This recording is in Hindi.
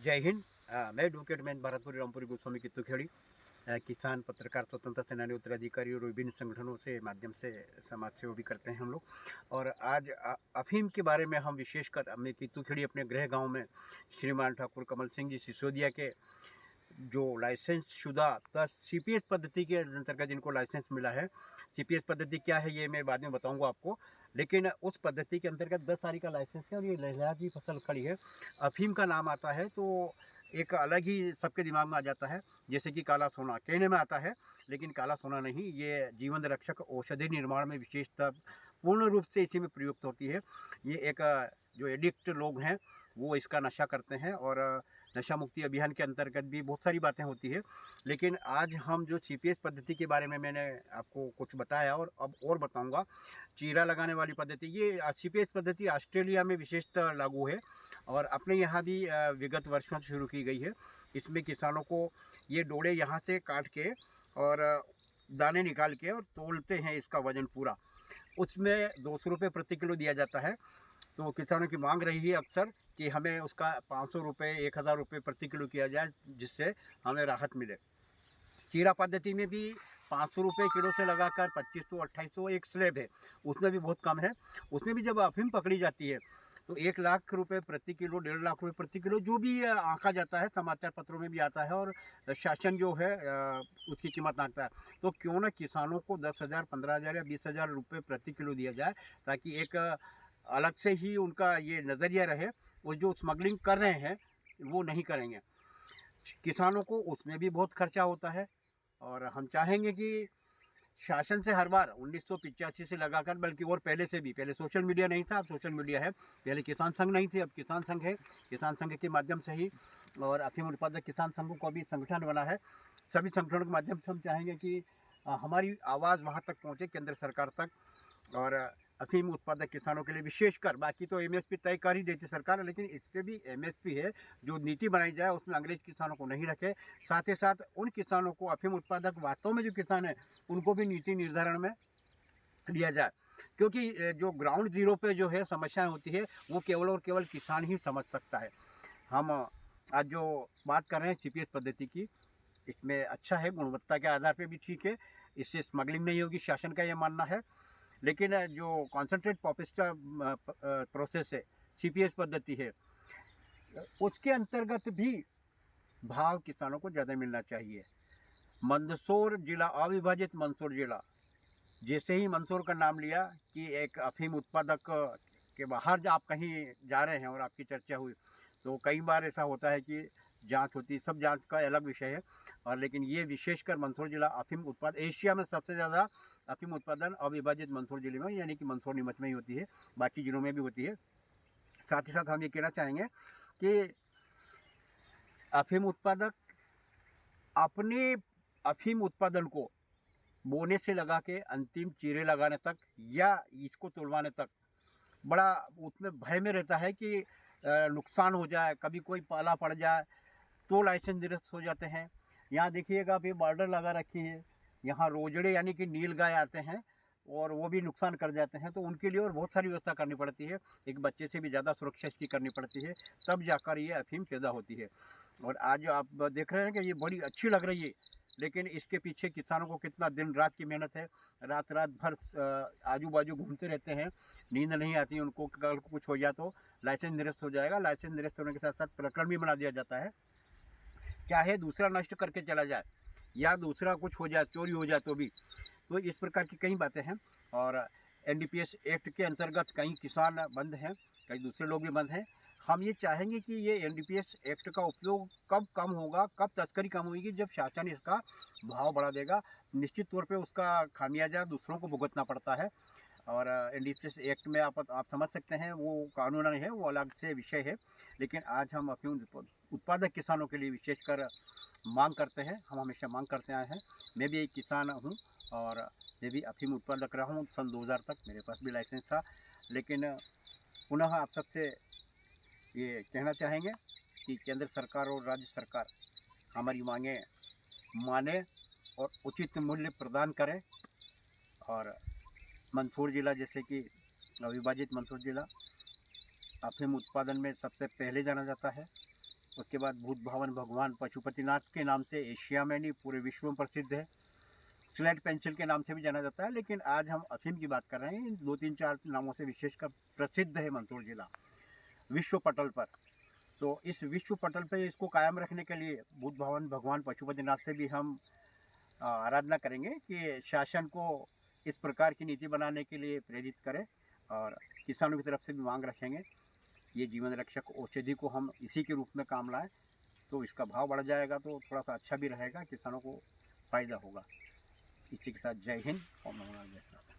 जय हिंद। मैं एडवोकेट महेंद्र भारतपुरी रामपुरी गोस्वामी कित्तूखेड़ी किसान पत्रकार स्वतंत्रता सेनानी उत्तराधिकारी और विभिन्न संगठनों से माध्यम से समाज सेवा भी करते हैं हम लोग। और आज अफीम के बारे में हम विशेषकर अपने कित्तूखेड़ी अपने गृह गांव में श्रीमान ठाकुर कमल सिंह जी सिसोदिया के जो लाइसेंस शुदा प्लस सीपीएस पद्धति के अंतर्गत जिनको लाइसेंस मिला है। सीपीएस पद्धति क्या है ये मैं बाद में बताऊंगा आपको, लेकिन उस पद्धति के अंतर्गत 10 साल का लाइसेंस है और ये लहलहा की फसल खड़ी है। अफीम का नाम आता है तो एक अलग ही सबके दिमाग में आ जाता है, जैसे कि काला सोना कहने में आता है, लेकिन काला सोना नहीं, ये जीवन रक्षक औषधि निर्माण में विशेषता पूर्ण रूप से इसी में प्रयुक्त होती है। ये एक जो एडिक्ट लोग हैं वो इसका नशा करते हैं और नशा मुक्ति अभियान के अंतर्गत भी बहुत सारी बातें होती है। लेकिन आज हम जो सीपीएस पद्धति के बारे में मैंने आपको कुछ बताया और अब और बताऊंगा। चीरा लगाने वाली पद्धति, ये सीपीएस पद्धति ऑस्ट्रेलिया में विशेषतः लागू है और अपने यहाँ भी विगत वर्षों से शुरू की गई है। इसमें किसानों को ये डोड़े यहाँ से काट के और दाने निकाल के और तोलते हैं इसका वजन पूरा, उसमें 200 रुपये प्रति किलो दिया जाता है। तो किसानों की मांग रही है अक्सर कि हमें उसका 500 रुपये 1000 रुपये प्रति किलो किया जाए, जिससे हमें राहत मिले। चीरा पद्धति में भी 500 रुपये किलो से लगाकर 2500-2800 एक स्लैब है, उसमें भी बहुत कम है। उसमें भी जब अफीम पकड़ी जाती है तो 1 लाख रुपये प्रति किलो, 1.5 लाख रुपये प्रति किलो जो भी आंका जाता है, समाचार पत्रों में भी आता है और शासन जो है उसकी कीमत आंकता है। तो क्यों ना किसानों को 10,000, 15,000 या 20,000 रुपये प्रति किलो दिया जाए, ताकि एक अलग से ही उनका ये नज़रिया रहे, वो जो स्मगलिंग कर रहे हैं वो नहीं करेंगे। किसानों को उसमें भी बहुत खर्चा होता है और हम चाहेंगे कि शासन से हर बार 1985 से लगाकर, बल्कि और पहले से भी, पहले सोशल मीडिया नहीं था, अब सोशल मीडिया है। पहले किसान संघ नहीं थे, अब किसान संघ है। किसान संघ के माध्यम से ही और अफीम उत्पादक किसान संघों को भी संगठन बना है। सभी संगठनों के माध्यम से हम चाहेंगे कि हमारी आवाज़ वहाँ तक पहुँचे, केंद्र सरकार तक। और अफीम उत्पादक किसानों के लिए विशेषकर, बाकी तो एमएसपी तय कर ही देती सरकार, लेकिन इस पर भी एमएसपी है, जो नीति बनाई जाए उसमें अंग्रेज किसानों को नहीं रखे। साथ ही साथ उन किसानों को, अफीम उत्पादक वास्तव में जो किसान है, उनको भी नीति निर्धारण में लिया जाए, क्योंकि जो ग्राउंड जीरो पे जो है समस्याएं होती है वो केवल और केवल किसान ही समझ सकता है। हम आज जो बात कर रहे हैं सीपीएस पद्धति की, इसमें अच्छा है, गुणवत्ता के आधार पे भी ठीक है, इससे स्मगलिंग नहीं होगी, शासन का ये मानना है। लेकिन जो कॉन्सेंट्रेट पॉपिस्टा प्रोसेस है, सीपीएस पद्धति है, उसके अंतर्गत भी भाव किसानों को ज़्यादा मिलना चाहिए। मंदसौर जिला, अविभाजित मंदसौर जिला, जैसे ही मंदसौर का नाम लिया कि एक अफीम उत्पादक के बाहर जब आप कहीं जा रहे हैं और आपकी चर्चा हुई, तो कई बार ऐसा होता है कि जांच होती है, सब जांच का अलग विषय है। और लेकिन ये विशेषकर मंदसौर जिला अफीम उत्पादन, एशिया में सबसे ज़्यादा अफीम उत्पादन अविभाजित मंदसौर जिले में, यानी कि मंदसौर नीमच में ही होती है, बाकी जिलों में भी होती है। साथ ही साथ हम ये कहना चाहेंगे कि अफीम उत्पादक अपने अफीम उत्पादन को बोने से लगा के अंतिम चीरे लगाने तक या इसको तोड़वाने तक बड़ा उसमें भय में रहता है कि नुकसान हो जाए, कभी कोई पाला पड़ जाए तो लाइसेंस निरस्त हो जाते हैं। यहाँ देखिएगा आप, ये बॉर्डर लगा रखी है, यहाँ रोजड़े यानी कि नील गाय आते हैं और वो भी नुकसान कर जाते हैं, तो उनके लिए और बहुत सारी व्यवस्था करनी पड़ती है। एक बच्चे से भी ज़्यादा सुरक्षा इसकी करनी पड़ती है, तब जाकर ये अफीम पैदा होती है। और आज आप देख रहे हैं कि ये बड़ी अच्छी लग रही है, लेकिन इसके पीछे किसानों को कितना दिन रात की मेहनत है, रात रात भर आजू बाजू घूमते रहते हैं, नींद नहीं आती उनको, कल को कुछ हो जाए तो लाइसेंस निरस्त हो जाएगा। लाइसेंस निरस्त होने के साथ साथ प्रकरण भी बना दिया जाता है, चाहे दूसरा नष्ट करके चला जाए या दूसरा कुछ हो जाए, चोरी हो जाए तो भी। तो इस प्रकार की कई बातें हैं। और एनडीपीएस एक्ट के अंतर्गत कई किसान बंद हैं, कई दूसरे लोग भी बंद हैं। हम ये चाहेंगे कि ये एनडीपीएस एक्ट का उपयोग कब कम होगा, कब तस्करी कम होगी, जब शासन इसका भाव बढ़ा देगा। निश्चित तौर पे उसका खामियाजा दूसरों को भुगतना पड़ता है। और एनडीपीएस एक्ट में आप समझ सकते हैं, वो कानून नहीं है, वो अलग से विषय है। लेकिन आज हम अफीम उत्पादक किसानों के लिए विशेषकर मांग करते हैं, हम हमेशा मांग करते आए हैं। मैं भी एक किसान हूँ और मैं भी अफीम उत्पादक रहा हूँ सन 2000 तक, मेरे पास भी लाइसेंस था। लेकिन पुनः आप सबसे ये कहना चाहेंगे कि केंद्र सरकार और राज्य सरकार हमारी मांगें माने और उचित मूल्य प्रदान करें। और मंदसौर जिला, जैसे कि अविभाजित मंदसौर जिला अफीम उत्पादन में सबसे पहले जाना जाता है, उसके बाद भूत भवन भगवान पशुपतिनाथ के नाम से एशिया में नहीं पूरे विश्व में प्रसिद्ध है। स्लेट पेंसिल के नाम से भी जाना जाता है, लेकिन आज हम अफीम की बात कर रहे हैं। इन 2-3-4 नामों से विशेषकर प्रसिद्ध है मंदसौर जिला विश्व पटल पर। तो इस विश्व पटल पे इसको कायम रखने के लिए भूत भवन भगवान पशुपतिनाथ से भी हम आराधना करेंगे कि शासन को इस प्रकार की नीति बनाने के लिए प्रेरित करें, और किसानों की तरफ से भी मांग रखेंगे ये जीवन रक्षक औषधि को हम इसी के रूप में काम लाएं, तो इसका भाव बढ़ जाएगा तो थोड़ा सा अच्छा भी रहेगा, किसानों को फ़ायदा होगा। इसी के साथ जय हिंद और नमो नारायण।